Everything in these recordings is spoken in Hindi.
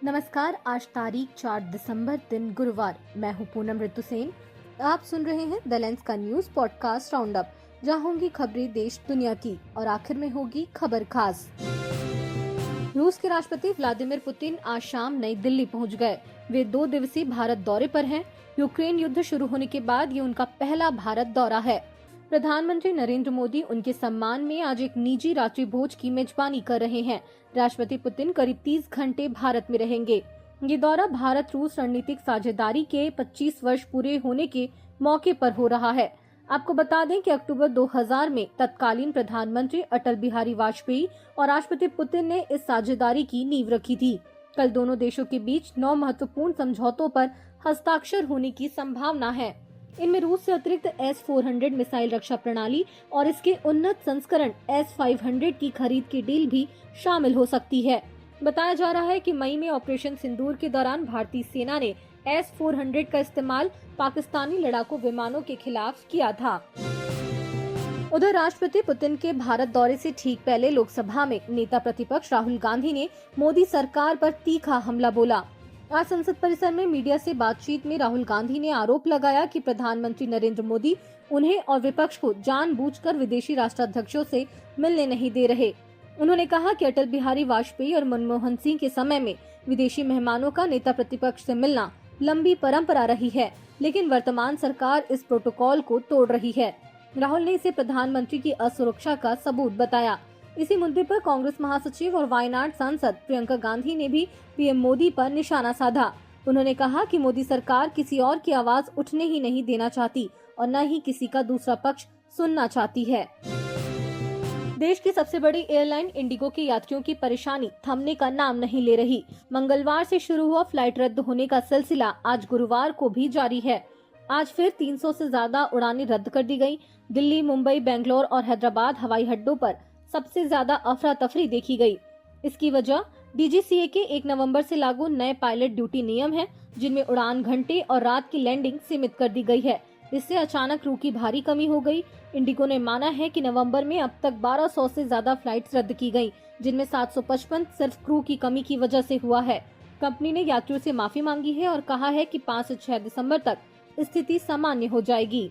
नमस्कार। आज तारीख 4 दिसंबर दिन गुरुवार। मैं हूं पूनम ऋतु सेन। आप सुन रहे हैं द लेंस का न्यूज पॉडकास्ट राउंड अप, जहां होंगी खबरें देश दुनिया की और आखिर में होगी खबर खास। रूस के राष्ट्रपति व्लादिमीर पुतिन आज शाम नई दिल्ली पहुंच गए। वे 2 दिवसीय भारत दौरे पर हैं। यूक्रेन युद्ध शुरू होने के बाद ये उनका पहला भारत दौरा है। प्रधानमंत्री नरेंद्र मोदी उनके सम्मान में आज एक निजी रात्रि भोज की मेजबानी कर रहे हैं। राष्ट्रपति पुतिन करीब 30 घंटे भारत में रहेंगे। ये दौरा भारत रूस रणनीतिक साझेदारी के 25 वर्ष पूरे होने के मौके पर हो रहा है। आपको बता दें कि अक्टूबर 2000 में तत्कालीन प्रधानमंत्री अटल बिहारी वाजपेयी और राष्ट्रपति पुतिन ने इस साझेदारी की नींव रखी थी। कल दोनों देशों के बीच 9 महत्वपूर्ण समझौतों पर हस्ताक्षर होने की संभावना है। इनमें रूस से अतिरिक्त S-400 मिसाइल रक्षा प्रणाली और इसके उन्नत संस्करण S-500 की खरीद की डील भी शामिल हो सकती है। बताया जा रहा है कि मई में ऑपरेशन सिंदूर के दौरान भारतीय सेना ने S-400 का इस्तेमाल पाकिस्तानी लड़ाकू विमानों के खिलाफ किया था। उधर राष्ट्रपति पुतिन के भारत दौरे से ठीक पहले लोकसभा में नेता प्रतिपक्ष राहुल गांधी ने मोदी सरकार पर तीखा हमला बोला। आज संसद परिसर में मीडिया से बातचीत में राहुल गांधी ने आरोप लगाया कि प्रधानमंत्री नरेंद्र मोदी उन्हें और विपक्ष को जानबूझकर विदेशी राष्ट्राध्यक्षों से मिलने नहीं दे रहे। उन्होंने कहा कि अटल बिहारी वाजपेयी और मनमोहन सिंह के समय में विदेशी मेहमानों का नेता प्रतिपक्ष से मिलना लंबी परंपरा रही है, लेकिन वर्तमान सरकार इस प्रोटोकॉल को तोड़ रही है। राहुल ने इसे प्रधानमंत्री की असुरक्षा का सबूत बताया। इसी मुद्दे पर कांग्रेस महासचिव और वायनाड सांसद प्रियंका गांधी ने भी पीएम मोदी पर निशाना साधा। उन्होंने कहा कि मोदी सरकार किसी और की आवाज उठने ही नहीं देना चाहती और न ही किसी का दूसरा पक्ष सुनना चाहती है। देश की सबसे बड़ी एयरलाइन इंडिगो के यात्रियों की परेशानी थमने का नाम नहीं ले रही। मंगलवार से शुरू हुआ फ्लाइट रद्द होने का सिलसिला आज गुरुवार को भी जारी है। आज फिर 300 से ज्यादा उड़ानें रद्द कर दी गयी। दिल्ली, मुंबई, बेंगलोर और हैदराबाद हवाई अड्डों पर सबसे ज्यादा अफरा तफरी देखी गई। इसकी वजह DGCA के 1 नवंबर से लागू नए पायलट ड्यूटी नियम है, जिनमें उड़ान घंटे और रात की लैंडिंग सीमित कर दी गई है। इससे अचानक क्रू की भारी कमी हो गई। इंडिगो ने माना है कि नवंबर में अब तक 1200 से ज्यादा फ्लाइट्स रद्द की गयी, जिनमें 755 सिर्फ क्रू की कमी की वजह से हुआ है। कंपनी ने यात्रियों से माफी मांगी है और कहा है कि 5 से 6 दिसंबर तक स्थिति सामान्य हो जाएगी।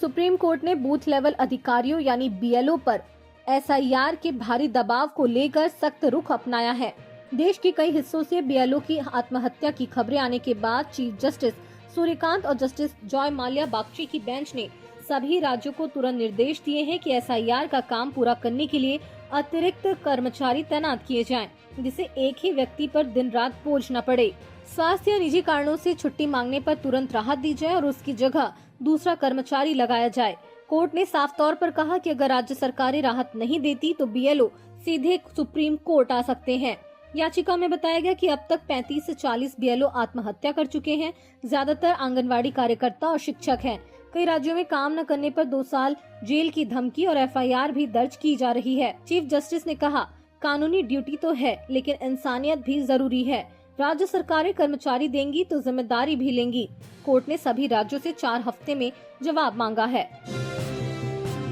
सुप्रीम कोर्ट ने बूथ लेवल अधिकारियों यानी BLO पर SIR के भारी दबाव को लेकर सख्त रुख अपनाया है। देश के कई हिस्सों से BLO की आत्महत्या की खबरें आने के बाद चीफ जस्टिस सूर्यकांत और जस्टिस जॉय माल्या बागची की बेंच ने सभी राज्यों को तुरंत निर्देश दिए हैं कि SIR का काम पूरा करने के लिए अतिरिक्त कर्मचारी तैनात किए जाएं, जिससे एक ही व्यक्ति पर दिन रात बोझ न पड़े। स्वास्थ्य या निजी कारणों से छुट्टी मांगने पर तुरंत राहत दी जाए और उसकी जगह दूसरा कर्मचारी लगाया जाए। कोर्ट ने साफ तौर पर कहा कि अगर राज्य सरकारें राहत नहीं देती तो BLO सीधे सुप्रीम कोर्ट आ सकते हैं। याचिका में बताया गया कि अब तक 35 से 40 BLO आत्महत्या कर चुके हैं। ज्यादातर आंगनवाड़ी कार्यकर्ता और शिक्षक हैं। कई राज्यों में काम न करने पर 2 साल जेल की धमकी और FIR भी दर्ज की जा रही है। चीफ जस्टिस ने कहा, कानूनी ड्यूटी तो है, लेकिन इंसानियत भी जरूरी है। राज्य सरकारें कर्मचारी देंगी तो जिम्मेदारी भी लेंगी। कोर्ट ने सभी राज्यों से 4 हफ्ते में जवाब मांगा है।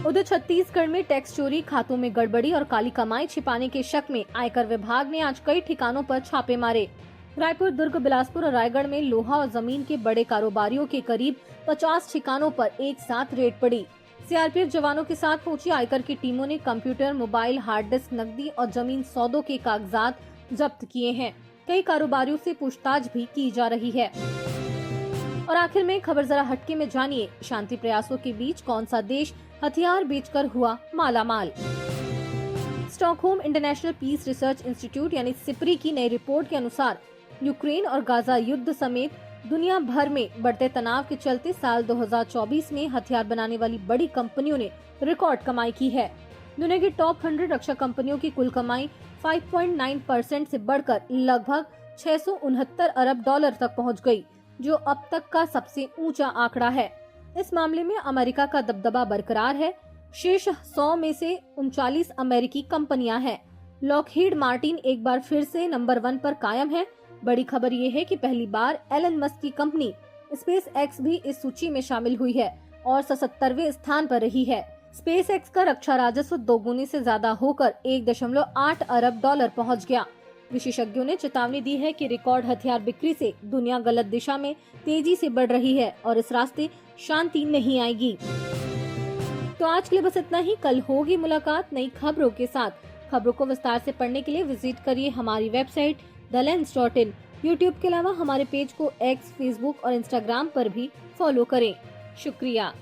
उधर छत्तीसगढ़ में टैक्स चोरी, खातों में गड़बड़ी और काली कमाई छिपाने के शक में आयकर विभाग ने आज कई ठिकानों पर छापे मारे। रायपुर, दुर्ग, बिलासपुर और रायगढ़ में लोहा और जमीन के बड़े कारोबारियों के करीब 50 ठिकानों पर एक साथ रेड पड़ी। CRPF जवानों के साथ पहुंची आयकर की टीमों ने कंप्यूटर, मोबाइल, हार्ड डिस्क, नकदी और जमीन सौदों के कागजात जब्त किए हैं। कई कारोबारियों से पूछताछ भी की जा रही है। और आखिर में खबर जरा हटके में जानिए, शांति प्रयासों के बीच कौन सा देश हथियार बेचकर हुआ मालामाल। Stockholm international peace research institute यानी सिपरी की नई रिपोर्ट के अनुसार यूक्रेन और गाजा युद्ध समेत दुनिया भर में बढ़ते तनाव के चलते साल 2024 में हथियार बनाने वाली बड़ी कंपनियों ने रिकॉर्ड कमाई की है। दुनिया की टॉप 100 रक्षा कंपनियों की कुल कमाई 5.9% से बढ़कर लगभग 669 अरब डॉलर तक पहुंच गई, जो अब तक का सबसे ऊंचा आंकड़ा है। इस मामले में अमेरिका का दबदबा बरकरार है। शीर्ष 100 में से 39 अमेरिकी कंपनियां हैं। लॉकहीड मार्टिन एक बार फिर से नंबर 1 पर कायम है। बड़ी खबर ये है कि पहली बार एलन मस्क की कंपनी स्पेस एक्स भी इस सूची में शामिल हुई है और 77वें स्थान पर रही है। स्पेस एक्स का रक्षा राजस्व दोगुने से ज्यादा होकर 1.8 अरब डॉलर पहुंच गया। विशेषज्ञों ने चेतावनी दी है कि रिकॉर्ड हथियार बिक्री से दुनिया गलत दिशा में तेजी से बढ़ रही है और इस रास्ते शांति नहीं आएगी। तो आज के लिए बस इतना ही। कल होगी मुलाकात नई खबरों के साथ। खबरों को विस्तार से पढ़ने के लिए विजिट करिए हमारी वेबसाइट thelens.in। यूट्यूब के अलावा हमारे पेज को एक्स, फेसबुक और इंस्टाग्राम पर भी फॉलो करें। शुक्रिया।